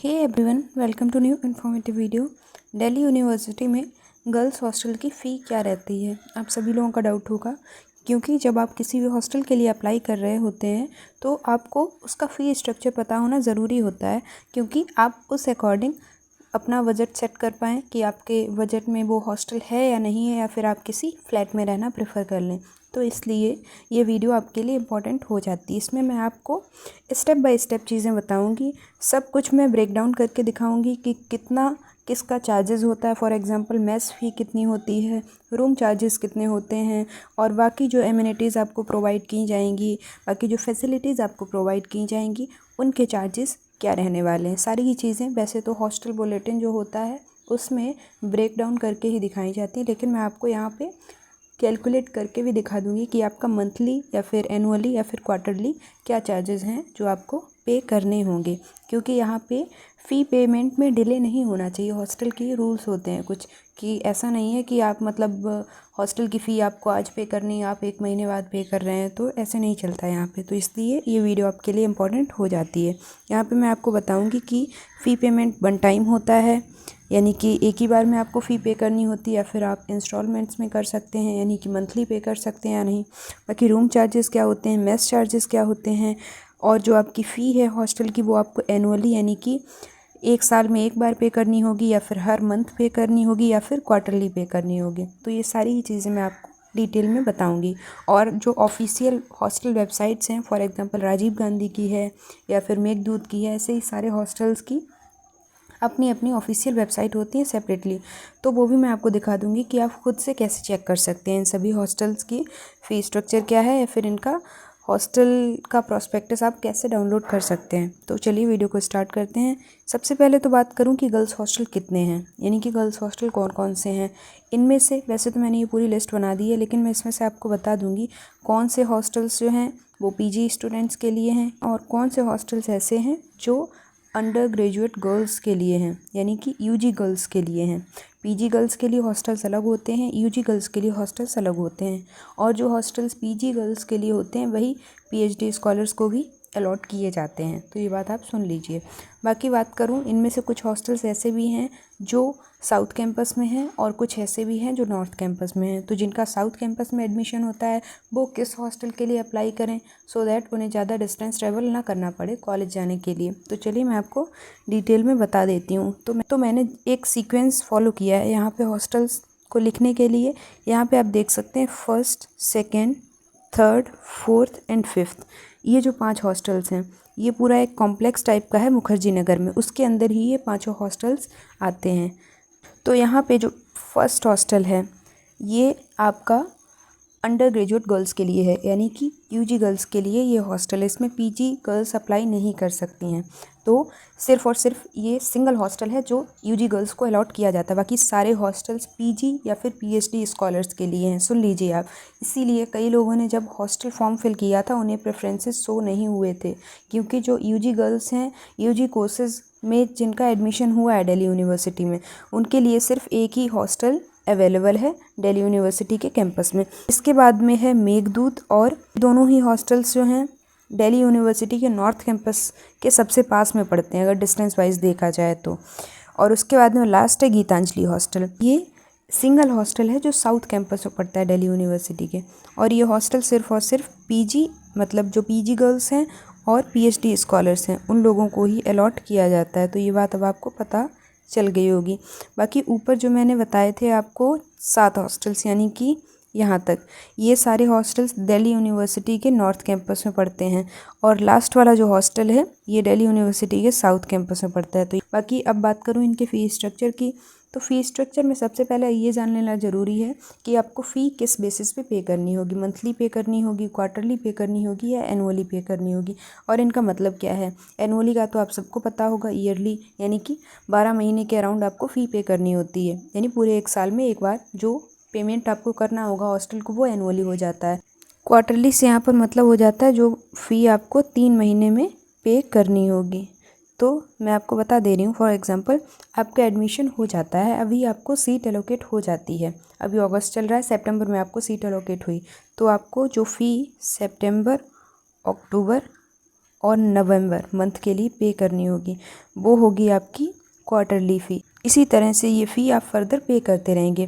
Hey everyone, welcome to new informative video. Delhi university में girls hostel की fee क्या रहती है, आप सभी लोगों का डाउट होगा। क्योंकि जब आप किसी भी हॉस्टल के लिए अप्लाई कर रहे होते हैं तो आपको उसका फ़ी स्ट्रक्चर पता होना ज़रूरी होता है, क्योंकि आप उस अकॉर्डिंग अपना बजट सेट कर पाएँ कि आपके बजट में वो हॉस्टल है या नहीं है, या फिर आप किसी फ्लैट में रहना प्रेफर कर लें। तो इसलिए ये वीडियो आपके लिए इम्पॉर्टेंट हो जाती है। इसमें मैं आपको स्टेप बाय स्टेप चीज़ें बताऊंगी, सब कुछ मैं ब्रेक डाउन करके दिखाऊंगी कि कितना किसका चार्जेस होता है। फॉर एग्जांपल मेस फ़ी कितनी होती है, रूम चार्जेस कितने होते हैं, और बाकी जो एमिनिटीज़ आपको प्रोवाइड की जाएंगी, बाकी जो फैसिलिटीज़ आपको प्रोवाइड की जाएंगी, उनके चार्जेस क्या रहने वाले हैं। सारी ही चीज़ें वैसे तो हॉस्टल बुलेटिन जो होता है उसमें ब्रेक डाउन करके ही दिखाई जाती है, लेकिन मैं आपको यहाँ पे कैलकुलेट करके भी दिखा दूंगी कि आपका मंथली या फिर एनुअली या फिर क्वार्टरली क्या चार्जेस हैं जो आपको पे करने होंगे। क्योंकि यहाँ पे फ़ी पेमेंट में डिले नहीं होना चाहिए। हॉस्टल के रूल्स होते हैं कुछ, कि ऐसा नहीं है कि आप मतलब हॉस्टल की फ़ी आपको आज पे करनी है, आप 1 महीने बाद पे कर रहे हैं, तो ऐसे नहीं चलता है यहाँ पे। तो इसलिए ये वीडियो आपके लिए इम्पॉर्टेंट हो जाती है। यहाँ पे मैं आपको बताऊँगी कि फ़ी पेमेंट 1 टाइम होता है, यानी कि एक ही बार में आपको फ़ी पे करनी होती है, या फिर आप इंस्टॉलमेंट्स में कर सकते हैं, यानी कि मंथली पे कर सकते हैं या नहीं। बाकी रूम चार्जेस क्या होते हैं, मेस चार्जेस क्या होते हैं, और जो आपकी फ़ी है हॉस्टल की वो आपको एनुअली यानी कि 1 साल में 1 बार पे करनी होगी, या फिर हर मंथ पे करनी होगी, या फिर क्वार्टरली पे करनी होगी। तो ये सारी ही चीज़ें मैं आपको डिटेल में बताऊंगी। और जो ऑफिशियल हॉस्टल वेबसाइट्स हैं, फॉर एग्जांपल राजीव गांधी की है या फिर मेघदूत की है, ऐसे ही सारे हॉस्टल्स की अपनी अपनी ऑफिशियल वेबसाइट होती है सेपरेटली, तो वो भी मैं आपको दिखा दूंगी कि आप खुद से कैसे चेक कर सकते हैं इन सभी हॉस्टल्स की फ़ी स्ट्रक्चर क्या है, या फिर इनका हॉस्टल का प्रॉस्पेक्टस आप कैसे डाउनलोड कर सकते हैं। तो चलिए वीडियो को स्टार्ट करते हैं। सबसे पहले तो बात करूं कि गर्ल्स हॉस्टल कितने हैं, यानी कि गर्ल्स हॉस्टल कौन कौन से हैं। इनमें से वैसे तो मैंने ये पूरी लिस्ट बना दी है, लेकिन मैं इसमें से आपको बता दूंगी कौन से हॉस्टल्स जो हैं वो पीजी स्टूडेंट्स के लिए हैं, और कौन से हॉस्टल्स ऐसे हैं जो अंडर ग्रेजुएट गर्ल्स के लिए हैं, यानी कि यूजी गर्ल्स के लिए हैं। पीजी गर्ल्स के लिए हॉस्टल्स अलग होते हैं, यूजी गर्ल्स के लिए हॉस्टल्स अलग होते हैं। और जो हॉस्टल्स पीजी गर्ल्स के लिए होते हैं वही पीएचडी स्कॉलर्स को भी अलॉट किए जाते हैं। तो ये बात आप सुन लीजिए। बाकी बात करूँ, इनमें से कुछ हॉस्टल्स ऐसे भी हैं जो साउथ कैंपस में हैं, और कुछ ऐसे भी हैं जो नॉर्थ कैंपस में हैं। तो जिनका साउथ कैंपस में एडमिशन होता है वो किस हॉस्टल के लिए अप्लाई करें, सो दैट उन्हें ज़्यादा डिस्टेंस ट्रैवल ना करना पड़े कॉलेज जाने के लिए। तो चलिए मैं आपको डिटेल में बता देती हूँ। तो मैंने एक सीक्वेंस फॉलो किया है यहाँ पे हॉस्टल्स को लिखने के लिए। यहाँ पे आप देख सकते हैं 1st, 2nd, 3rd, 4th and 5th, ये जो 5 हॉस्टल्स हैं, ये पूरा एक कॉम्प्लेक्स टाइप का है मुखर्जी नगर में, उसके अंदर ही ये 5 हॉस्टल्स आते हैं। तो यहाँ पे जो फर्स्ट हॉस्टल है ये आपका अंडर ग्रेजुएट गर्ल्स के लिए है, यानी कि यूजी गर्ल्स के लिए ये हॉस्टल है। इसमें पीजी गर्ल्स अप्लाई नहीं कर सकती हैं। तो सिर्फ़ और सिर्फ ये सिंगल हॉस्टल है जो यूजी गर्ल्स को अलॉट किया जाता है। बाकी सारे हॉस्टल्स पीजी या फिर पीएचडी स्कॉलर्स के लिए हैं। सुन लीजिए आप, इसीलिए कई लोगों ने जब हॉस्टल फॉर्म फिल किया था उन्हें प्रेफरेंसेस शो नहीं हुए थे, क्योंकि जो यूजी गर्ल्स हैं यूजी कोर्सेज में जिनका एडमिशन हुआ है दिल्ली यूनिवर्सिटी में, उनके लिए सिर्फ एक ही हॉस्टल अवेलेबल है दिल्ली यूनिवर्सिटी के कैंपस में। इसके बाद में है मेघदूत, और दोनों ही हॉस्टल्स जो हैं दिल्ली यूनिवर्सिटी के नॉर्थ कैंपस के सबसे पास में पड़ते हैं अगर डिस्टेंस वाइज देखा जाए तो। और उसके बाद में लास्ट है गीतांजलि हॉस्टल, ये सिंगल हॉस्टल है जो साउथ कैंपस में पड़ता है दिल्ली यूनिवर्सिटी के। और ये हॉस्टल सिर्फ और सिर्फ पीजी, मतलब जो पीजी गर्ल्स हैं और पीएचडी स्कॉलर्स हैं, उन लोगों को ही अलॉट किया जाता है। तो ये बात अब आपको पता चल गई होगी। बाकी ऊपर जो मैंने बताए थे आपको 7 हॉस्टल्स, यानी कि यहाँ तक, ये सारे हॉस्टल्स दिल्ली यूनिवर्सिटी के नॉर्थ कैंपस में पड़ते हैं, और लास्ट वाला जो हॉस्टल है ये दिल्ली यूनिवर्सिटी के साउथ कैंपस में पड़ता है। तो बाकी अब बात करूँ इनके फ़ी स्ट्रक्चर की, तो फ़ी स्ट्रक्चर में सबसे पहले ये जान लेना ज़रूरी है कि आपको फ़ी किस बेसिस पे करनी होगी। मंथली पे करनी होगी, क्वार्टरली पे करनी होगी, या एनुअली पे करनी होगी। और इनका मतलब क्या है। एनुअली का तो आप सबको पता होगा, ईयरली, यानी कि 12 महीने के अराउंड आपको फ़ी पे करनी होती है, यानी पूरे 1 साल में एक बार जो पेमेंट आपको करना होगा हॉस्टल को वो एनुअली हो जाता है। क्वार्टरली से यहाँ पर मतलब हो जाता है जो फ़ी आपको 3 महीने में पे करनी होगी। तो मैं आपको बता दे रही हूँ, फॉर एग्जांपल आपका एडमिशन हो जाता है, अभी आपको सीट एलोकेट हो जाती है, अभी अगस्त चल रहा है, सितंबर में आपको सीट एलोकेट हुई, तो आपको जो फ़ी सितंबर, अक्टूबर और नवंबर मंथ के लिए पे करनी होगी, वो होगी आपकी क्वार्टरली फ़ी। इसी तरह से ये फ़ी आप फर्दर पे करते रहेंगे।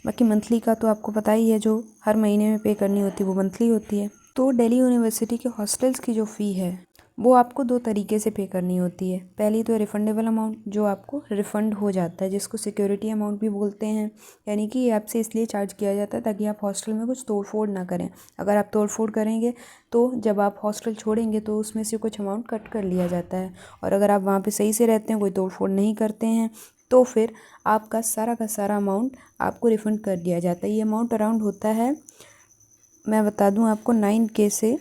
बाकी मंथली का तो आपको पता ही है, जो हर महीने में पे करनी होती है वो मंथली होती है। तो दिल्ली यूनिवर्सिटी के हॉस्टल्स की जो फ़ी है वो आपको 2 तरीके से पे करनी होती है। पहली तो रिफंडेबल अमाउंट, जो आपको रिफ़ंड हो जाता है, जिसको सिक्योरिटी अमाउंट भी बोलते हैं। यानी कि ये आपसे इसलिए चार्ज किया जाता है ताकि आप हॉस्टल में कुछ तोड़ फोड़ ना करें। अगर आप तोड़ फोड़ करेंगे तो जब आप हॉस्टल छोड़ेंगे तो उसमें से कुछ अमाउंट कट कर लिया जाता है। और अगर आप वहाँ पर सही से रहते हैं, कोई तोड़ फोड़ नहीं करते हैं, तो फिर आपका सारा का सारा अमाउंट आपको रिफ़ंड कर दिया जाता है। ये अमाउंट अराउंड होता है, मैं बता दूं आपको, 9K से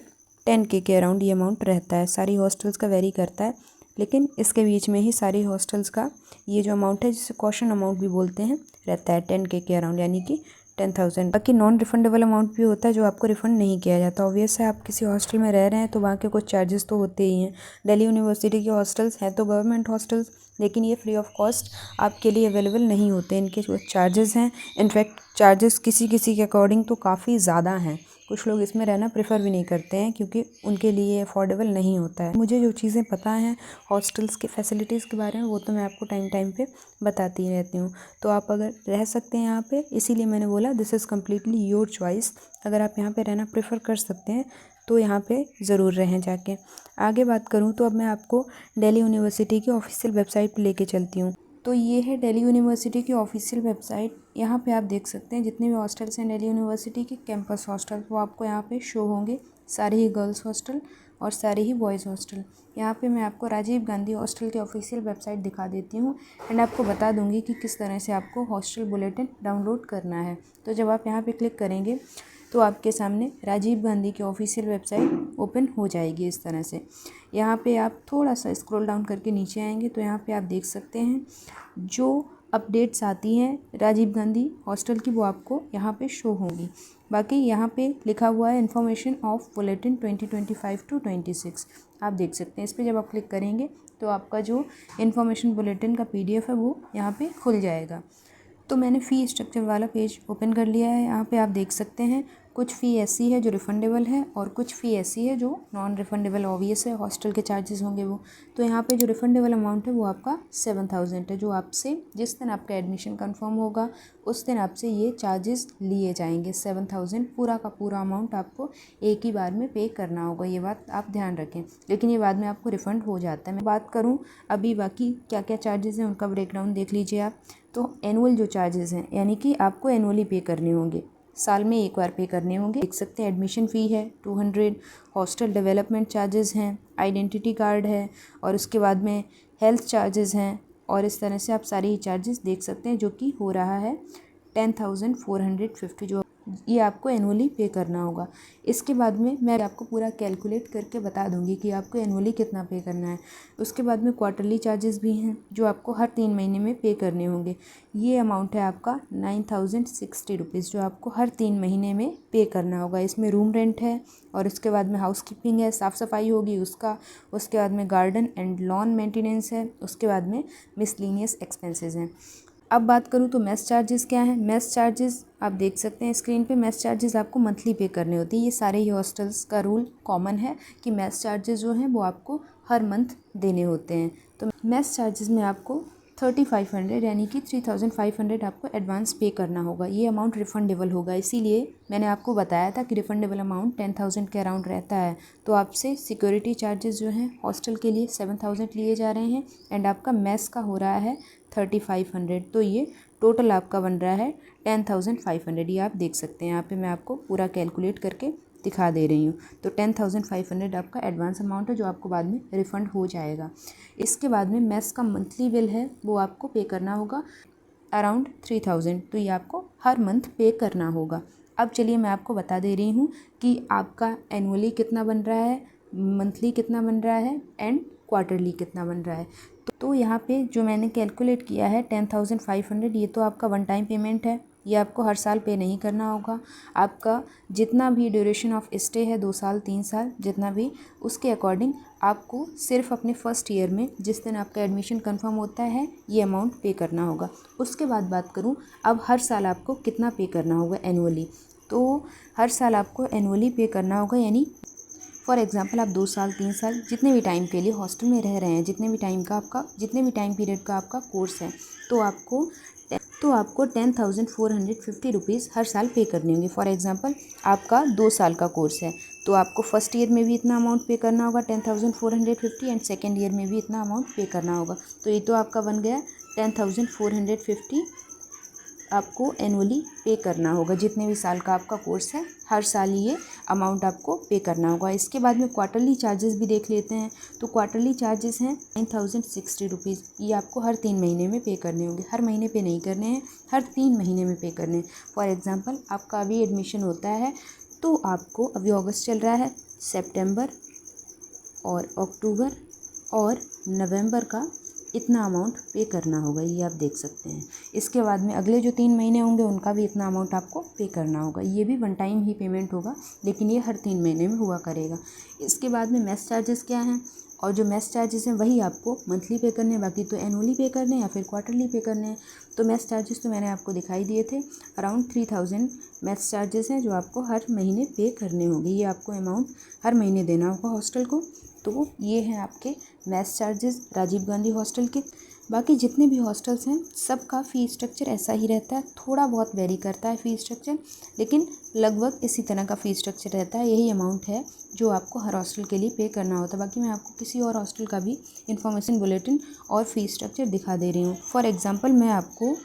10K के अराउंड ये अमाउंट रहता है। सारी हॉस्टल्स का वेरी करता है, लेकिन इसके बीच में ही सारी हॉस्टल्स का ये जो अमाउंट है, जिसे कॉशन अमाउंट भी बोलते हैं, रहता है 10K के अराउंड, यानी कि 10,000। बाकी नॉन रिफंडेबल अमाउंट भी होता है जो आपको रिफ़ंड नहीं किया जाता। ऑब्वियस है, आप किसी हॉस्टल में रह रहे हैं तो वहाँ के कुछ चार्जेस तो होते ही हैं। दिल्ली यूनिवर्सिटी के हॉस्टल्स हैं तो गवर्नमेंट हॉस्टल्स, लेकिन ये फ्री ऑफ कॉस्ट आपके लिए अवेलेबल नहीं होते। इनके जो चार्जेस हैं, इनफैक्ट चार्जेस किसी किसी के अकॉर्डिंग तो काफ़ी ज़्यादा हैं। कुछ लोग इसमें रहना प्रेफर भी नहीं करते हैं क्योंकि उनके लिए अफोर्डेबल नहीं होता है। मुझे जो चीज़ें पता हैं हॉस्टल्स के फैसिलिटीज़ के बारे में, वो तो मैं आपको टाइम टाइम पे बताती ही रहती हूँ। तो आप अगर रह सकते हैं यहाँ पे, इसीलिए मैंने बोला this is completely your choice. अगर आप यहाँ पे रहना प्रेफर कर सकते हैं तो यहाँ पे ज़रूर रहें जाके। आगे बात करूँ तो अब मैं आपको दिल्ली यूनिवर्सिटी की ऑफिशियल वेबसाइट पर लेके चलती हूँ। तो ये है दिल्ली यूनिवर्सिटी की ऑफिशियल वेबसाइट। यहाँ पे आप देख सकते हैं जितने भी हॉस्टल्स हैं दिल्ली यूनिवर्सिटी के कैंपस हॉस्टल, वो आपको यहाँ पे शो होंगे। सारे ही गर्ल्स हॉस्टल और सारे ही बॉयज़ हॉस्टल। यहाँ पे मैं आपको राजीव गांधी हॉस्टल की ऑफिशियल वेबसाइट दिखा देती हूँ एंड आपको बता दूँगी कि किस तरह से आपको हॉस्टल बुलेटिन डाउनलोड करना है। तो जब आप यहाँ पर क्लिक करेंगे तो आपके सामने राजीव गांधी की ऑफिशियल वेबसाइट ओपन हो जाएगी इस तरह से। यहाँ पे आप थोड़ा सा स्क्रॉल डाउन करके नीचे आएंगे तो यहाँ पे आप देख सकते हैं जो अपडेट्स आती हैं राजीव गांधी हॉस्टल की, वो आपको यहाँ पे शो होंगी। बाकी यहाँ पे लिखा हुआ है इन्फॉर्मेशन ऑफ बुलेटिन 2025 to 26, आप देख सकते हैं। इस पर जब आप क्लिक करेंगे तो आपका जो इन्फॉर्मेशन बुलेटिन का PDF है वो यहाँ पे खुल जाएगा। तो मैंने फ़ी स्ट्रक्चर वाला पेज ओपन कर लिया है। यहाँ पे आप देख सकते हैं कुछ फ़ी ऐसी है जो रिफ़ंडेबल है और कुछ फ़ी ऐसी है जो नॉन रिफ़ंडेबल। ऑब्वियस है, हॉस्टल के चार्जेस होंगे वो। तो यहाँ पे जो रिफ़ंडेबल अमाउंट है वो आपका 7,000 है, जो आपसे जिस दिन आपका एडमिशन कंफर्म होगा उस दिन आपसे ये चार्जेस लिए जाएंगे। 7,000 पूरा का पूरा अमाउंट आपको एक ही बार में पे करना होगा, ये बात आप ध्यान रखें। लेकिन ये बाद में आपको रिफ़ंड हो जाता है। मैं बात करूँ अभी बाकी क्या क्या चार्जेस हैं उनका ब्रेकडाउन देख लीजिए आप। तो एनुअल जो चार्जेस हैं, यानी कि आपको एनुअली पे करने होंगे, साल में एक बार पे करने होंगे। देख सकते हैं एडमिशन फ़ी है 200, हॉस्टल डेवलपमेंट चार्जेस हैं, आइडेंटिटी कार्ड है और उसके बाद में हेल्थ चार्जेस हैं। और इस तरह से आप सारी ही चार्जेस देख सकते हैं, जो कि हो रहा है 10,450, जो ये आपको एनुअली पे करना होगा। इसके बाद में मैं आपको पूरा कैलकुलेट करके बता दूंगी कि आपको एनुअली कितना पे करना है। उसके बाद में क्वार्टरली चार्जेस भी हैं जो आपको हर 3 महीने में पे करने होंगे। ये अमाउंट है आपका 9,060 रुपीज़, जो आपको हर 3 महीने में पे करना होगा। इसमें रूम रेंट है और उसके बाद में हाउस कीपिंग है, साफ़ सफाई होगी उसका। उसके बाद में गार्डन एंड लॉन मेंटेनेंस है। उसके बाद में मिसलिनियस एक्सपेंसेस हैं। अब बात करूँ तो मेस चार्जेस क्या हैं। मेस चार्जेस आप देख सकते हैं स्क्रीन पे। मेस चार्जेस आपको मंथली पे करने होते हैं। ये सारे ही हॉस्टल्स का रूल कॉमन है कि मेस चार्जेस जो हैं वो आपको हर मंथ देने होते हैं। तो मेस चार्जेस में आपको 3,500 यानी कि 3,500 आपको एडवांस पे करना होगा। ये अमाउंट रिफ़ंडेबल होगा, इसीलिए मैंने आपको बताया था कि रिफ़ंडेबल अमाउंट 10,000 के अराउंड रहता है। तो आपसे सिक्योरिटी चार्जेस जो हैं हॉस्टल के लिए 7,000 लिए जा रहे हैं एंड आपका मेस का हो रहा है 3,500। तो ये टोटल आपका बन रहा है 10,500। ये आप देख सकते हैं, यहाँ पे मैं आपको पूरा कैलकुलेट करके दिखा दे रही हूँ। तो 10,500 आपका एडवांस अमाउंट है जो आपको बाद में रिफ़ंड हो जाएगा। इसके बाद में मेस का मंथली बिल है वो आपको पे करना होगा अराउंड 3,000। तो ये आपको हर मंथ पे करना होगा। अब चलिए मैं आपको बता दे रही हूँ कि आपका एनुअली कितना बन रहा है, मंथली कितना बन रहा है एंड क्वार्टरली कितना बन रहा है। तो यहाँ पे जो मैंने कैलकुलेट किया है 10,500, ये तो आपका वन टाइम पेमेंट है। ये आपको हर साल पे नहीं करना होगा। आपका जितना भी ड्यूरेशन ऑफ स्टे है, 2 साल 3 साल जितना भी, उसके अकॉर्डिंग आपको सिर्फ अपने फर्स्ट ईयर में जिस दिन आपका एडमिशन कंफर्म होता है ये अमाउंट पे करना होगा। उसके बाद बात करूँ अब हर साल आपको कितना पे करना होगा एनुअली। तो हर साल आपको एनुअली पे करना होगा, यानी फॉर एग्जांपल आप 2 साल 3 साल जितने भी टाइम के लिए हॉस्टल में रह रहे हैं, जितने भी टाइम पीरियड का आपका कोर्स है, तो आपको 10,450 रुपीज़ हर साल पे करने होंगे। फॉर एग्जांपल आपका 2 साल का कोर्स है, तो आपको फर्स्ट ईयर में भी इतना अमाउंट पे करना होगा 10,450 एंड सेकेंड ईयर में भी इतना अमाउंट पे करना होगा। तो ये तो आपका बन गया 10,450 आपको एनुअली पे करना होगा। जितने भी साल का आपका कोर्स है, हर साल ये अमाउंट आपको पे करना होगा। इसके बाद में क्वार्टरली चार्जेस भी देख लेते हैं। तो क्वार्टरली चार्जेस हैं 9,060 रुपीज़। ये आपको हर 3 महीने में पे करने होंगे। हर महीने पे नहीं करने हैं, हर 3 महीने में पे करने हैं। फॉर एग्ज़ाम्पल आपका अभी एडमिशन होता है, तो आपको अभी अगस्त चल रहा है, सितंबर और अक्टूबर और नवंबर का इतना अमाउंट पे करना होगा। ये आप देख सकते हैं। इसके बाद में अगले जो 3 महीने होंगे उनका भी इतना अमाउंट आपको पे करना होगा। ये भी वन टाइम ही पेमेंट होगा, लेकिन ये हर 3 महीने में हुआ करेगा। इसके बाद में मेस चार्जेस क्या हैं, और जो मेस चार्जेस हैं वही आपको मंथली पे करने हैं, बाकी तो एनुअली पे करने हैं या फिर क्वार्टरली पे करने हैं। तो मेस चार्जेस तो मैंने आपको दिखाई दिए थे, अराउंड 3,000 मेस चार्जेस हैं जो आपको हर महीने पे करने होंगे। ये आपको अमाउंट हर महीने देना होगा हॉस्टल को। तो ये हैं आपके mess charges Rajiv Gandhi hostel के। बाकी जितने भी हॉस्टल्स हैं सबका फ़ी स्ट्रक्चर ऐसा ही रहता है, थोड़ा बहुत वेरी करता है फ़ी स्ट्रक्चर, लेकिन लगभग इसी तरह का फ़ी स्ट्रक्चर रहता है। यही अमाउंट है जो आपको हर हॉस्टल के लिए पे करना होता है। बाकी मैं आपको किसी और हॉस्टल का भी इन्फॉर्मेशन बुलेटिन और फ़ी स्ट्रक्चर दिखा दे रही हूँ। फॉर एग्ज़ाम्पल मैं आपको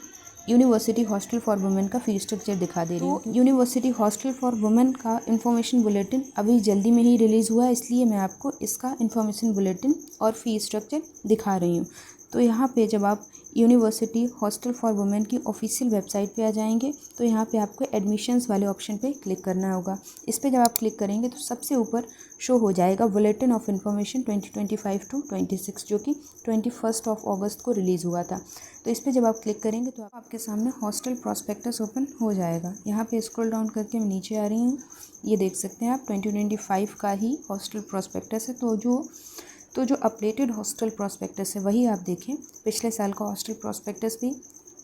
यूनिवर्सिटी हॉस्टल फॉर वुमेन का फ़ी स्ट्रक्चर दिखा दे रही हूँ। यूनिवर्सिटी हॉस्टल फॉर वुमेन का इन्फॉर्मेशन बुलेटिन अभी जल्दी में ही रिलीज़ हुआ है, इसलिए मैं आपको इसका इन्फॉर्मेशन बुलेटिन और फ़ी स्ट्रक्चर दिखा रही हूँ। तो यहाँ पे जब आप यूनिवर्सिटी हॉस्टल फॉर वुमेन की ऑफिशियल वेबसाइट पे आ जाएंगे, तो यहाँ पे आपको एडमिशन्स वाले ऑप्शन पे क्लिक करना होगा। इस पर जब आप क्लिक करेंगे तो सबसे ऊपर शो हो जाएगा बुलेटिन ऑफ इन्फॉर्मेशन 2025 टू 26, जो कि 21 अगस्त को रिलीज़ हुआ था। तो इस पर जब आप क्लिक करेंगे तो आपके सामने हॉस्टल प्रॉस्पेक्टस ओपन हो जाएगा। यहाँ पे स्क्रॉल डाउन करके मैं नीचे आ रही हूँ, ये देख सकते हैं आप 2025 का ही हॉस्टल प्रॉस्पेक्टस है। तो जो अपडेटेड हॉस्टल प्रॉस्पेक्टस है वही आप देखें। पिछले साल का हॉस्टल प्रॉस्पेक्टस भी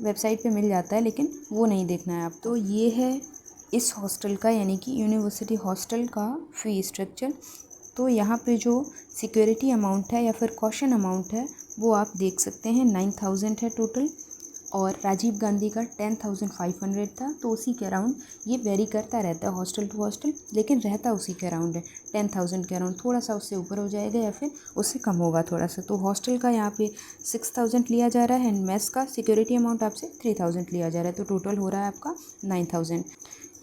वेबसाइट पे मिल जाता है, लेकिन वो नहीं देखना है आप। तो ये है इस हॉस्टल का, यानी कि यूनिवर्सिटी हॉस्टल का फ़ी स्ट्रक्चर। तो यहाँ पे जो सिक्योरिटी अमाउंट है या फिर कॉशन अमाउंट है वो आप देख सकते हैं 9,000 है टोटल, और राजीव गांधी का 10,500 था। तो उसी के अराउंड ये वेरी करता रहता है हॉस्टल टू हॉस्टल, लेकिन रहता उसी के अराउंड है, 10,000 के अराउंड। थोड़ा सा उससे ऊपर हो जाएगा या फिर उससे कम होगा थोड़ा सा। तो हॉस्टल का यहाँ पे 6,000 लिया जा रहा है एंड मेस का सिक्योरिटी अमाउंट आपसे 3,000 लिया जा रहा है। तो टोटल हो रहा है आपका 9,000।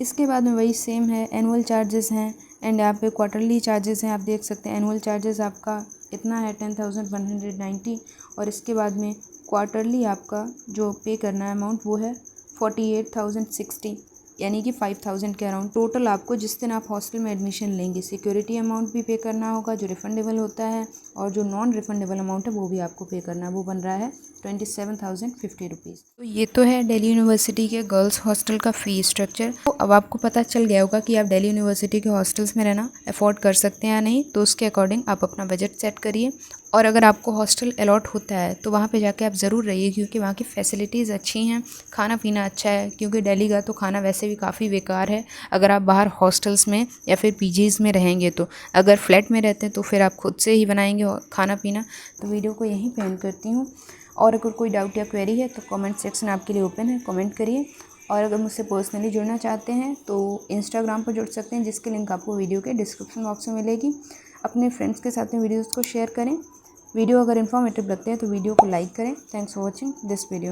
इसके बाद में वही सेम है, एनुअल चार्जेस हैं एंड यहाँ पे क्वार्टरली चार्जेस हैं। आप देख सकते हैं एनुअल चार्जेस आपका इतना है 10,190, और इसके बाद में क्वार्टरली आपका जो पे करना है अमाउंट वो है 48,060, यानी कि 5,000 के अराउंड। टोटल आपको जिस दिन आप हॉस्टल में एडमिशन लेंगे सिक्योरिटी अमाउंट भी पे करना होगा जो रिफंडेबल होता है, और जो नॉन रिफंडेबल अमाउंट है वो भी आपको पे करना है। वो बन रहा है 27,050 रुपीज़। तो ये तो है दिल्ली यूनिवर्सिटी के गर्ल्स हॉस्टल का फ़ी स्ट्रक्चर। तो अब आपको पता चल गया होगा कि आप दिल्ली यूनिवर्सिटी के हॉस्टल्स में रहना अफोर्ड कर सकते हैं या नहीं। तो उसके अकॉर्डिंग आप अपना बजट सेट करिए, और अगर आपको हॉस्टल अलॉट होता है तो वहाँ पे जाके आप ज़रूर रहिए, क्योंकि वहाँ की फैसिलिटीज़ अच्छी हैं, खाना पीना अच्छा है। क्योंकि दिल्ली का तो खाना वैसे भी काफ़ी बेकार है अगर आप बाहर हॉस्टल्स में या फिर पीजीज़ में रहेंगे। तो अगर फ्लैट में रहते हैं तो फिर आप खुद से ही बनाएंगे खाना पीना। तो वीडियो को यहीं पे एंड करती हूँ, और अगर कोई डाउट या क्वेरी है तो कमेंट सेक्शन आपके लिए ओपन है, कमेंट करिए। और अगर मुझसे पर्सनली जुड़ना चाहते हैं तो इंस्टाग्राम पर जुड़ सकते हैं, जिसकी लिंक आपको वीडियो के डिस्क्रिप्शन बॉक्स में मिलेगी। अपने फ्रेंड्स के साथ में वीडियोज़ को शेयर करें। वीडियो अगर इन्फॉर्मेटिव लगते हैं तो वीडियो को लाइक करें। Thanks for watching this video.